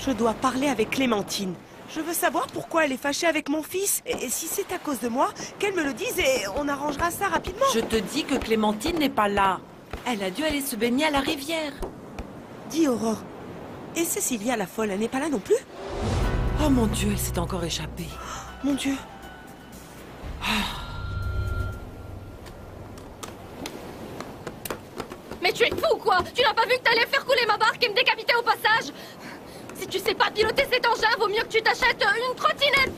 Je dois parler avec Clémentine. Je veux savoir pourquoi elle est fâchée avec mon fils. Et si c'est à cause de moi, qu'elle me le dise et on arrangera ça rapidement. Je te dis que Clémentine n'est pas là. Elle a dû aller se baigner à la rivière. Dis Aurore. Et Cécilia la folle, elle n'est pas là non plus? Oh mon Dieu, elle s'est encore échappée. Mon Dieu. Mais tu es fou ou quoi? Tu n'as pas vu que t'allais faire couler ma barque et me décapiter au passage? Si tu sais pas piloter cet engin, vaut mieux que tu t'achètes une trottinette.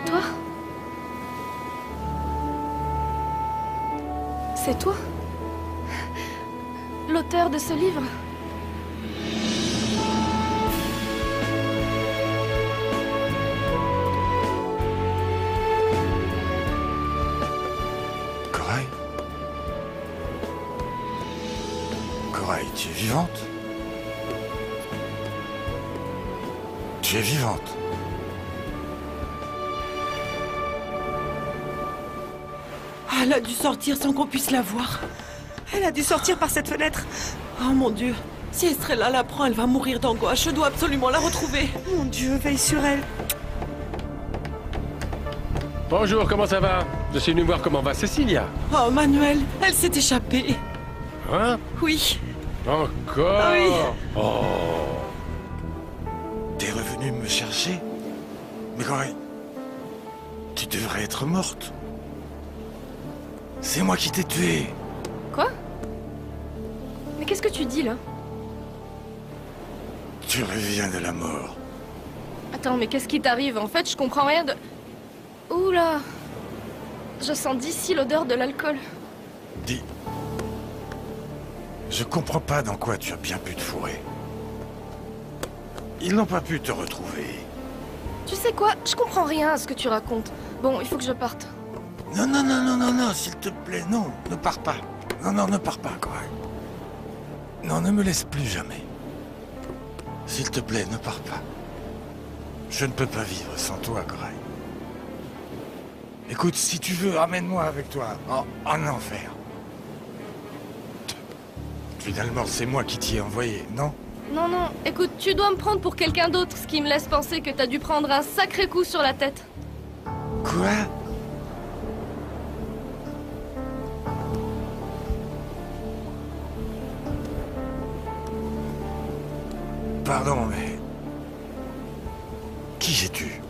Toi? C'est toi? L'auteur de ce livre? Corail, tu es vivante? Tu es vivante? Elle a dû sortir sans qu'on puisse la voir. Elle a dû sortir par cette fenêtre. Oh mon Dieu. Si Estrella l'apprend, elle va mourir d'angoisse. Je dois absolument la retrouver. Mon Dieu, veille sur elle. Bonjour, comment ça va? Je suis venu voir comment va Cécilia. Oh Manuel, elle s'est échappée. Hein? Oui. Encore? Ah oui. Oh. T'es revenu me chercher? Mais Corail, tu devrais être morte. C'est moi qui t'ai tué. Quoi? Mais qu'est-ce que tu dis là? Tu reviens de la mort. Attends, mais qu'est-ce qui t'arrive? En fait, je comprends rien de... Oula! Je sens d'ici l'odeur de l'alcool. Dis... Je comprends pas dans quoi tu as bien pu te fourrer. Ils n'ont pas pu te retrouver. Tu sais quoi? Je comprends rien à ce que tu racontes. Bon, il faut que je parte. Non, non, non, non, non, non, s'il te plaît, non, ne pars pas. Non, non, ne pars pas, Corail. Non, ne me laisse plus jamais. S'il te plaît, ne pars pas. Je ne peux pas vivre sans toi, Corail. Écoute, si tu veux, ramène-moi avec toi en enfer. Finalement, c'est moi qui t'y ai envoyé, non? Non, non, écoute, tu dois me prendre pour quelqu'un d'autre, ce qui me laisse penser que t'as dû prendre un sacré coup sur la tête. Quoi? Pardon, mais... Qui es-tu?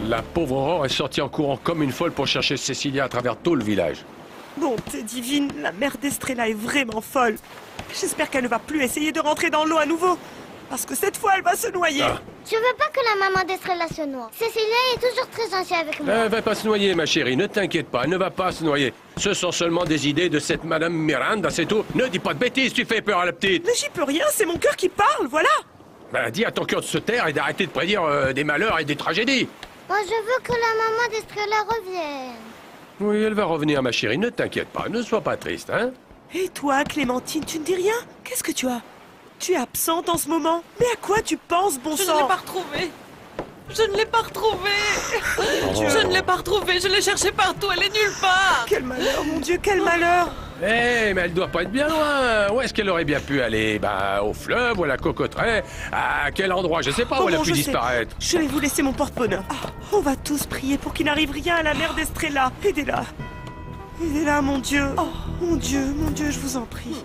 La pauvre Aurore est sortie en courant comme une folle pour chercher Cécilia à travers tout le village. Bonté divine, la mère d'Estrella est vraiment folle. J'espère qu'elle ne va plus essayer de rentrer dans l'eau à nouveau. Parce que cette fois, elle va se noyer. Ah. Je veux pas que la maman d'Estrella se noie. Cécilia est toujours très gentille avec moi. Elle va pas se noyer, ma chérie, ne t'inquiète pas, elle ne va pas se noyer. Ce sont seulement des idées de cette Madame Miranda, c'est tout. Ne dis pas de bêtises, tu fais peur à la petite. Mais j'y peux rien, c'est mon cœur qui parle, voilà. Bah, dis à ton cœur de se taire et d'arrêter de prédire des malheurs et des tragédies. Moi, je veux que la maman d'Estrella revienne. Oui, elle va revenir, ma chérie, ne t'inquiète pas, ne sois pas triste, hein. Et toi, Clémentine, tu ne dis rien? Qu'est-ce que tu as? Tu es absente en ce moment? Mais à quoi tu penses, bon Je sang? ne l'ai pas retrouvée. Je ne l'ai pas retrouvée. Je ne l'ai pas retrouvée. Je l'ai cherchée partout. Elle est nulle part. Quel malheur, mon Dieu, quel malheur! Eh, mais elle doit pas être bien loin. Où est-ce qu'elle aurait bien pu aller? Bah, au fleuve ou à la cocoterie? À quel endroit? Je sais pas où elle a bon, pu je sais. disparaître. Je vais vous laisser mon porte-bonheur. Ah, on va tous prier pour qu'il n'arrive rien à la mère d'Estrella. Aidez-la. Aidez-la, mon Dieu. Oh, mon Dieu, je vous en prie.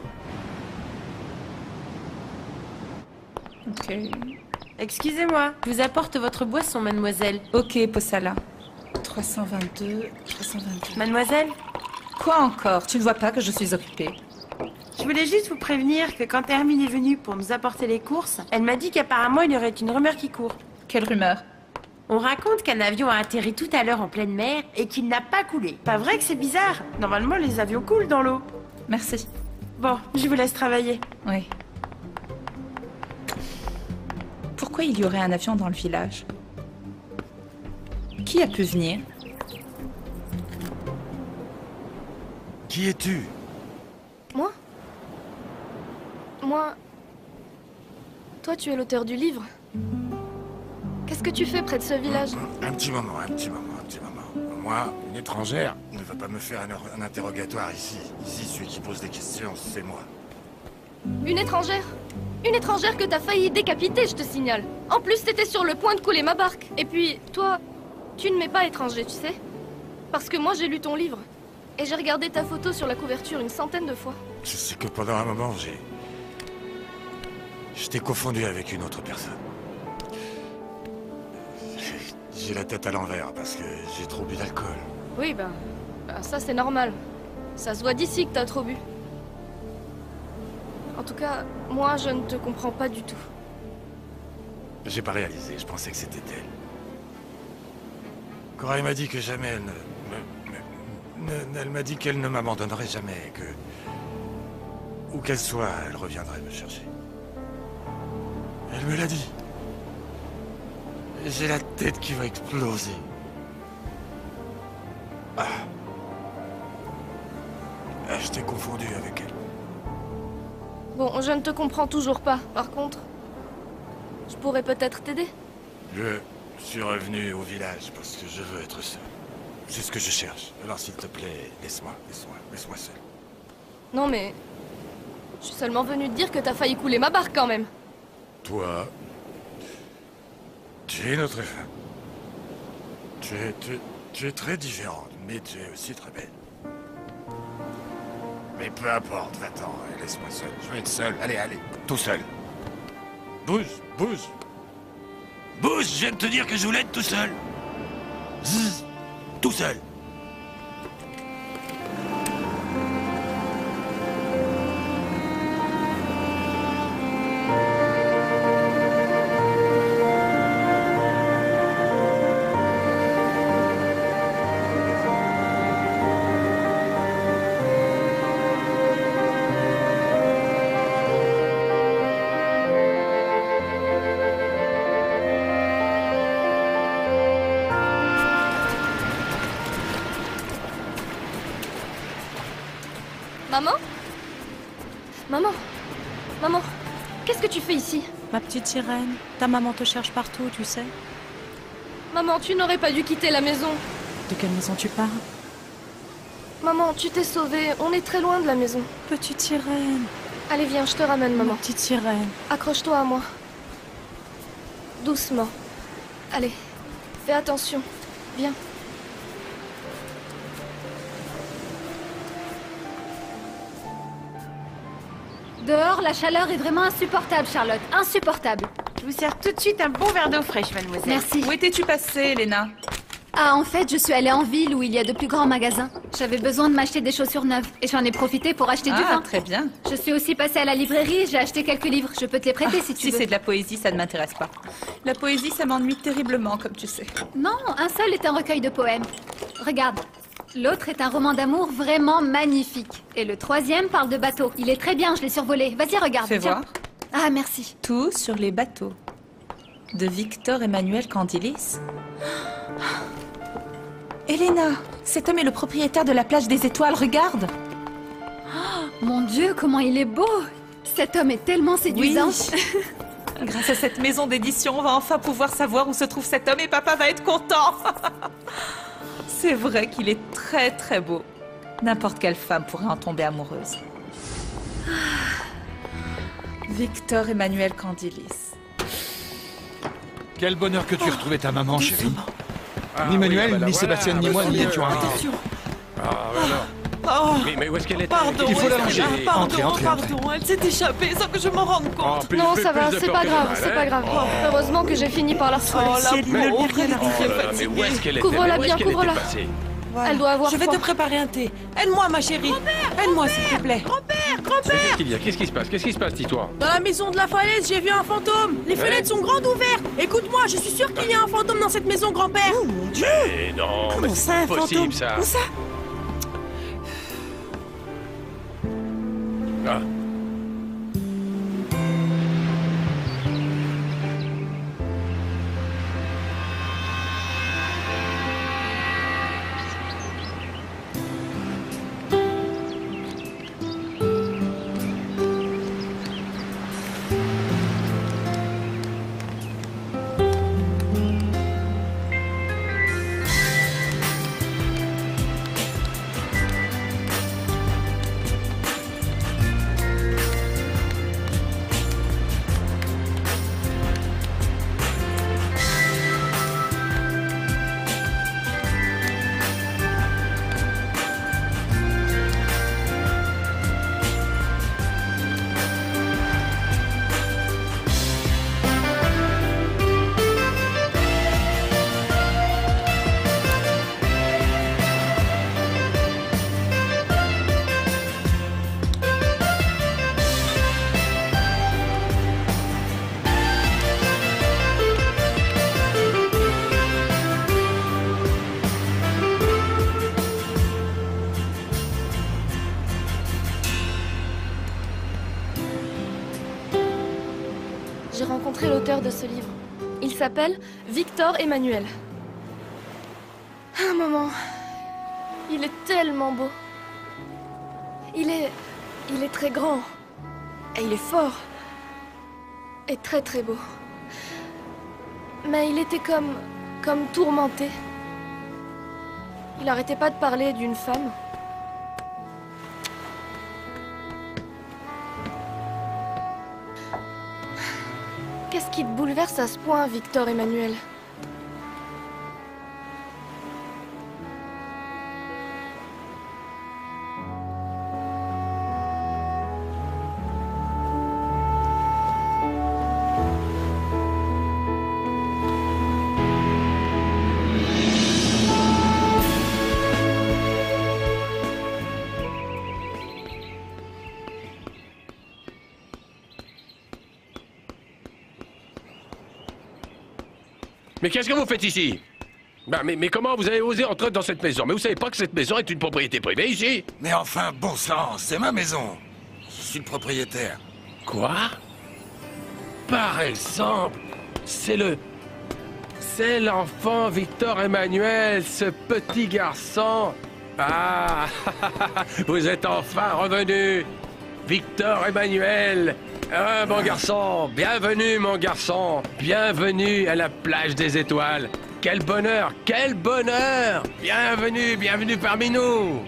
Ok. Excusez-moi, je vous apporte votre boisson, mademoiselle. Ok, Possala. 322, 322. Mademoiselle, Quoi encore? Tu ne vois pas que je suis occupée? je voulais juste vous prévenir que quand Hermine est venue pour nous apporter les courses, elle m'a dit qu'apparemment il y aurait une rumeur qui court. Quelle rumeur? On raconte qu'un avion a atterri tout à l'heure en pleine mer et qu'il n'a pas coulé. Pas vrai que c'est bizarre? Normalement, les avions coulent dans l'eau. Merci. Bon, je vous laisse travailler. Oui. Pourquoi il y aurait un avion dans le village? Qui a pu venir? Qui es-tu? Moi? toi tu es l'auteur du livre. Qu'est-ce que tu fais près de ce village? Un petit moment. Moi, une étrangère ne va pas me faire un interrogatoire ici. Ici, celui qui pose des questions, c'est moi. Une étrangère? Une étrangère que t'as failli décapiter, je te signale. En plus, t'étais sur le point de couler ma barque. Et puis, toi, tu ne m'es pas étranger, tu sais? Parce que moi, j'ai lu ton livre. Et j'ai regardé ta photo sur la couverture une centaine de fois. Je sais que pendant un moment, je t'ai confondu avec une autre personne. J'ai la tête à l'envers parce que j'ai trop bu d'alcool. Oui, ben ça c'est normal. Ça se voit d'ici que t'as trop bu. En tout cas, moi je ne te comprends pas du tout. J'ai pas réalisé, je pensais que c'était elle. Corail m'a dit que jamais elle m'a dit qu'elle ne m'abandonnerait jamais, que... Où qu'elle soit, elle reviendrait me chercher. Elle me l'a dit. J'ai la tête qui va exploser. Je t'ai confondu avec elle. Bon, je ne te comprends toujours pas. Par contre, je pourrais peut-être t'aider. Je suis revenu au village parce que je veux être seul. C'est ce que je cherche. Alors s'il te plaît, laisse-moi seul. Non mais... Je suis seulement venu te dire que t'as failli couler ma barque quand même. Toi... Tu es notre femme. Tu es très différente, mais tu es aussi très belle. Mais peu importe, va-t'en, laisse-moi seul. Je veux être seul. Allez, tout seul. Bouge, je viens de te dire que je voulais être tout seul. Zzz, tout seul. Maman, qu'est-ce que tu fais ici? Ma petite sirène, ta maman te cherche partout, tu sais. Maman, tu n'aurais pas dû quitter la maison. De quelle maison tu parles? Maman, tu t'es sauvée, on est très loin de la maison. Petite sirène. Allez, viens, je te ramène, maman. Ma petite sirène. Accroche-toi à moi. Doucement. Allez, fais attention. Viens. Dehors, la chaleur est vraiment insupportable, Charlotte. Insupportable. Je vous sers tout de suite un bon verre d'eau fraîche, mademoiselle. Merci. Où étais-tu passée, Léna? Ah, en fait, je suis allée en ville où il y a de plus grands magasins. J'avais besoin de m'acheter des chaussures neuves et j'en ai profité pour acheter du vin. Très bien. Je suis aussi passée à la librairie et j'ai acheté quelques livres. Je peux te les prêter si tu veux. Si c'est de la poésie, ça ne m'intéresse pas. La poésie, ça m'ennuie terriblement, comme tu sais. Non, un seul est un recueil de poèmes. Regarde. L'autre est un roman d'amour vraiment magnifique. Et le troisième parle de bateaux. Il est très bien, je l'ai survolé. Vas-y, regarde. Fais Tiens. voir. Ah, merci. Tout sur les bateaux. De Victor Emmanuel Candilis. Elena, cet homme est le propriétaire de la plage des étoiles, regarde. Mon Dieu, comment il est beau. Cet homme est tellement séduisant. Oui. Grâce à cette maison d'édition, on va enfin pouvoir savoir où se trouve cet homme et papa va être content. C'est vrai qu'il est très très beau. N'importe quelle femme pourrait en tomber amoureuse. Victor Emmanuel Candilis. Quel bonheur que tu aies retrouvé ta maman, chérie. Ni Manuel, ni Sébastien, ni moi, n'y étions invités. Mais où est-ce qu'elle est? Pardon, Il faut la langer. Pardon, Entrez. pardon, elle s'est échappée sans que je m'en rende compte. Non, ça va, c'est pas grave, c'est pas grave. Heureusement que j'ai fini par la retrouver. Oh, la Si elle ne lui pauvre, rien elle arrive. était Mais fatiguée. où est-ce qu'elle était? Couvre-la Mais où est-ce bien, qu'elle était couvre-la. passée? Elle doit avoir Je vais froid. te préparer un thé. Aide-moi, ma chérie. Aide-moi, s'il te plaît. Qu'est-ce qu'il y a? Qu'est-ce qui se passe? Qu'est-ce qui se passe, dis-toi? Dans la maison de la falaise, j'ai vu un fantôme. Les fenêtres sont grandes ouvertes. Écoute-moi, je suis sûre qu'il y a un fantôme dans cette maison, grand-père. Oh mon Dieu! Eh non, Comment mais ça, c'est un possible, fantôme? ça. Où ça? Ah. J'ai rencontré l'auteur de ce livre. Il s'appelle Victor Emmanuel. Un moment. Il est tellement beau. Il est très grand. Et il est fort. Et très très beau. Mais il était comme tourmenté. Il arrêtait pas de parler d'une femme. Qu'est-ce qui te bouleverse à ce point, Victor Emmanuel? Mais qu'est-ce que vous faites ici? Bah, mais comment vous avez osé entrer dans cette maison? Mais vous savez pas que cette maison est une propriété privée ici? Mais enfin, bon sang, c'est ma maison. Je suis le propriétaire. Quoi? Par exemple, c'est l'enfant Victor Emmanuel, ce petit garçon. Ah, vous êtes enfin revenu. Victor Emmanuel. Ah, mon garçon, bienvenue, mon garçon. Bienvenue à la plage des étoiles. Quel bonheur, quel bonheur. Bienvenue, bienvenue parmi nous.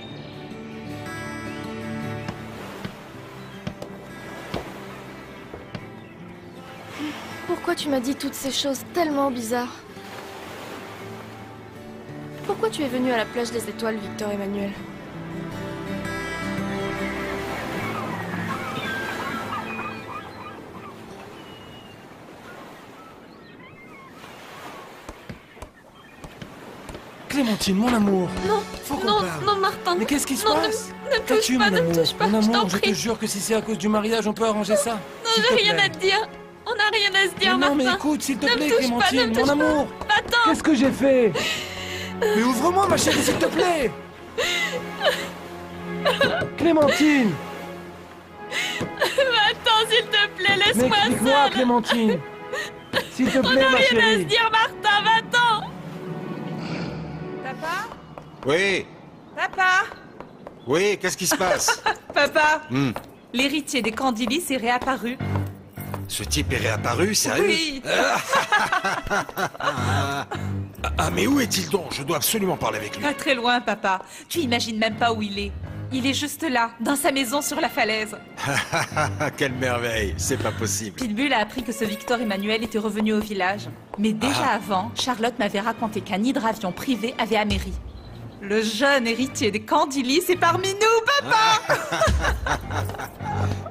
Pourquoi tu m'as dit toutes ces choses tellement bizarres? Pourquoi tu es venu à la plage des étoiles, Victor Emmanuel? Clémentine, mon amour. Non, Faut qu'on non, parle. non, Martin. Mais qu'est-ce qui se non, passe? Ne touche Qu'as-tu, pas, mon ne amour? touche pas, Mon je t'en amour, je te prie. jure que si c'est à cause du mariage, on peut arranger ça. Non, S'il j'ai te rien plaît. à te dire. On n'a rien à se dire, Mais non, Martin. mais écoute, s'il te Ne me plaît, touche Clémentine, pas, ne me mon touche amour. pas. Attends. Qu'est-ce que j'ai fait? Mais ouvre-moi, ma chérie, s'il te plaît. Clémentine. Attends, s'il te plaît, Mais laisse-moi explique-moi, seule. Clémentine. S'il te On plaît, n'a ma rien à se chérie. dire, Martin, va-t'en. Papa? Oui, Papa? oui, qu'est-ce qui se passe? Papa? Hmm. L'héritier des Candilis est réapparu. Ce type est réapparu, sérieux? Oui. Ah, mais où est-il donc? Je dois absolument parler avec lui. Pas très loin, papa. Tu imagines même pas où il est. Il est juste là, dans sa maison sur la falaise. Quelle merveille, c'est pas possible. Pitbull a appris que ce Victor Emmanuel était revenu au village. Mais déjà avant, Charlotte m'avait raconté qu'un hydravion privé avait améri. Le jeune héritier des Candilis est parmi nous, papa.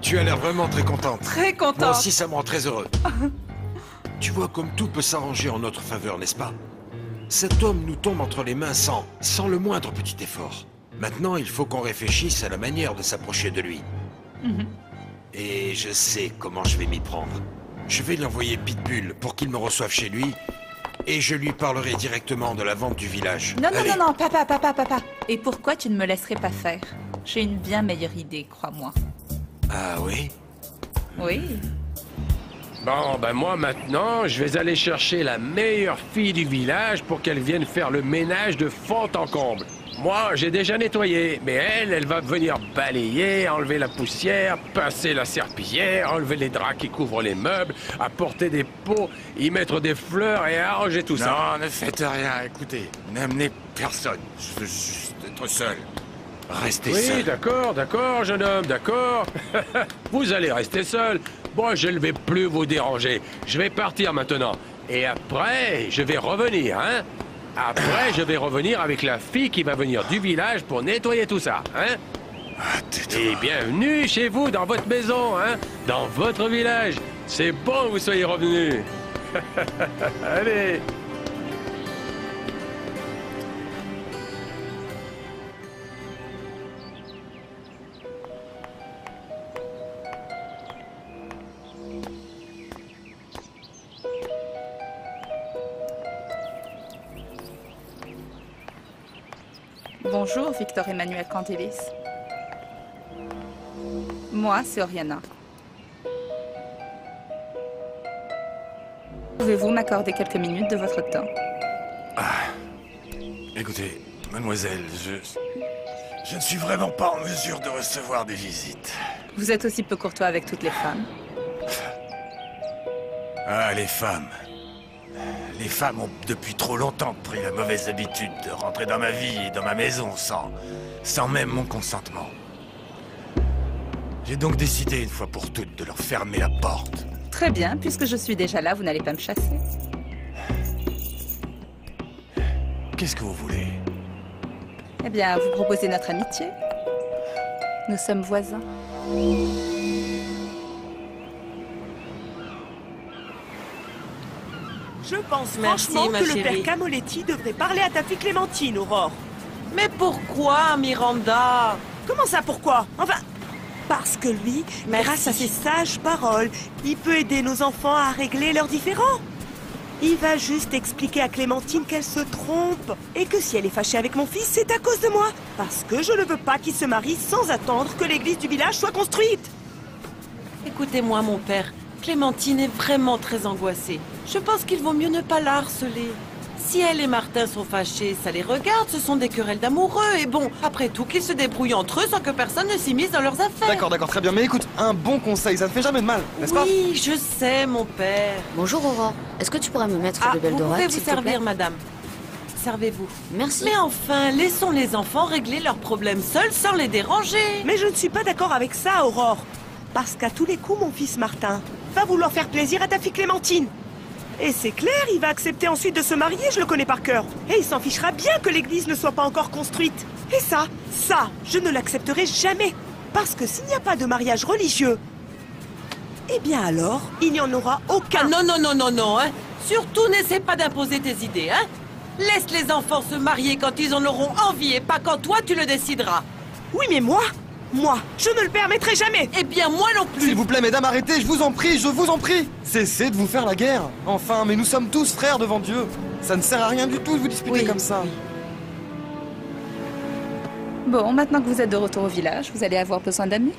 Tu as l'air vraiment très contente. Très Moi contente. aussi, ça me rend très heureux. Tu vois comme tout peut s'arranger en notre faveur, n'est-ce pas? Cet homme nous tombe entre les mains sans le moindre petit effort. Maintenant, il faut qu'on réfléchisse à la manière de s'approcher de lui. Et je sais comment je vais m'y prendre. Je vais lui envoyer Pitbull pour qu'il me reçoive chez lui, et je lui parlerai directement de la vente du village. Non, Allez. non, papa. Et pourquoi tu ne me laisserais pas faire? J'ai une bien meilleure idée, crois-moi. Ah oui? Oui. Bon, ben moi maintenant, je vais aller chercher la meilleure fille du village pour qu'elle vienne faire le ménage de fond en comble. Moi, j'ai déjà nettoyé, mais elle va venir balayer, enlever la poussière, pincer la serpillière, enlever les draps qui couvrent les meubles, apporter des pots, y mettre des fleurs et arranger tout ça. Non, ne faites rien, écoutez. N'amenez personne. Je veux juste être seul. Restez Oui, seul. d'accord, jeune homme, d'accord. Vous allez rester seul. Moi, je ne vais plus vous déranger. Je vais partir maintenant. Et après, je vais revenir, hein? Après, je vais revenir avec la fille qui va venir du village pour nettoyer tout ça, hein? Ah, tais-toi. Et bienvenue chez vous, dans votre maison, hein? Dans votre village. C'est bon que vous soyez revenus. Allez. Bonjour, Victor Emmanuel Candilis. Moi, c'est Oriana. Pouvez-vous m'accorder quelques minutes de votre temps? Écoutez, mademoiselle, je ne suis vraiment pas en mesure de recevoir des visites. Vous êtes aussi peu courtois avec toutes les femmes. Ah, les femmes. Les femmes ont depuis trop longtemps pris la mauvaise habitude de rentrer dans ma vie et dans ma maison sans même mon consentement. J'ai donc décidé une fois pour toutes de leur fermer la porte. Très bien, puisque je suis déjà là, vous n'allez pas me chasser. Qu'est-ce que vous voulez? Eh bien, vous proposez notre amitié. Nous sommes voisins. Je pense Merci, franchement ma que le chérie. père Camoletti devrait parler à ta fille Clémentine, Aurore. Mais pourquoi, Miranda? Comment ça, pourquoi? Enfin, parce que lui, Merci. grâce à ses sages paroles, il peut aider nos enfants à régler leurs différends. Il va juste expliquer à Clémentine qu'elle se trompe et que si elle est fâchée avec mon fils, c'est à cause de moi. Parce que je ne veux pas qu'il se marie sans attendre que l'église du village soit construite. Écoutez-moi, mon père. Clémentine est vraiment très angoissée. Je pense qu'il vaut mieux ne pas la harceler. Si elle et Martin sont fâchés, ça les regarde, ce sont des querelles d'amoureux. Et bon, après tout, qu'ils se débrouillent entre eux sans que personne ne s'immisce dans leurs affaires. D'accord, très bien. Mais écoute, un bon conseil, ça ne fait jamais de mal, n'est-ce pas? Oui, je sais, mon père. Bonjour Aurore, est-ce que tu pourrais me mettre de belles vous pouvez dorades, vous s'il te plaît? servir, madame. Servez-vous. Merci. Mais enfin, laissons les enfants régler leurs problèmes seuls sans les déranger. Mais je ne suis pas d'accord avec ça, Aurore. Parce qu'à tous les coups, mon fils Martin va vouloir faire plaisir à ta fille Clémentine. Et c'est clair, il va accepter ensuite de se marier, je le connais par cœur. Et il s'en fichera bien que l'église ne soit pas encore construite. Et ça, je ne l'accepterai jamais. Parce que s'il n'y a pas de mariage religieux, eh bien alors, il n'y en aura aucun. Ah non, hein. Surtout n'essaie pas d'imposer tes idées, hein. Laisse les enfants se marier quand ils en auront envie et pas quand toi tu le décideras. Oui, mais moi, je ne le permettrai jamais. Eh bien, moi non plus. S'il vous plaît, mesdames, arrêtez, je vous en prie. Cessez de vous faire la guerre. Enfin, mais nous sommes tous frères devant Dieu. Ça ne sert à rien du tout de vous disputer comme ça. Oui. Bon, maintenant que vous êtes de retour au village, vous allez avoir besoin d'amis.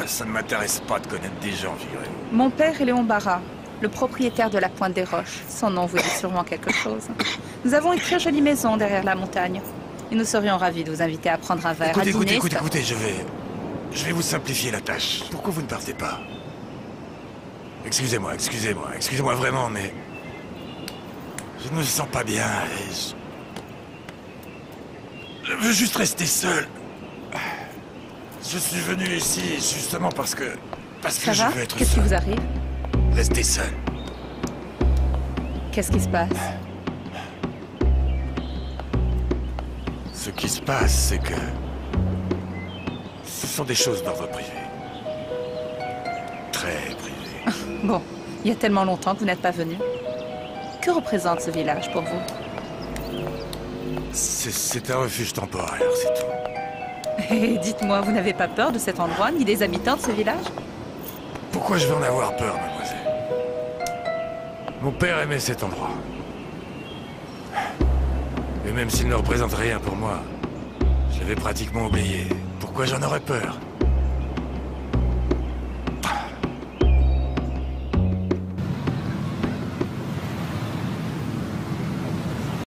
Ça ne m'intéresse pas de connaître des gens, figurez-vous. Mon père est Léon Barra, le propriétaire de la Pointe des Roches. Son nom vous dit sûrement quelque chose. Nous avons une très jolie maison derrière la montagne. Et nous serions ravis de vous inviter à prendre un verre à dîner. Écoutez, je vais vous simplifier la tâche. Pourquoi vous ne partez pas? Excusez-moi vraiment, mais je ne me sens pas bien et je veux juste rester seul. Je suis venu ici justement parce que Ça je va? veux être Qu'est-ce qui seul. vous arrive? Rester seul. Qu'est-ce qui se passe? Ce qui se passe, c'est que ce sont des choses d'ordre privé. Très privé. Bon, il y a tellement longtemps que vous n'êtes pas venu. Que représente ce village pour vous? C'est un refuge temporaire, c'est tout. Et dites-moi, vous n'avez pas peur de cet endroit, ni des habitants de ce village? Pourquoi je vais en avoir peur, mademoiselle? Mon père aimait cet endroit. Et même s'il ne représente rien pour moi, je l'avais pratiquement oublié. Pourquoi j'en aurais peur?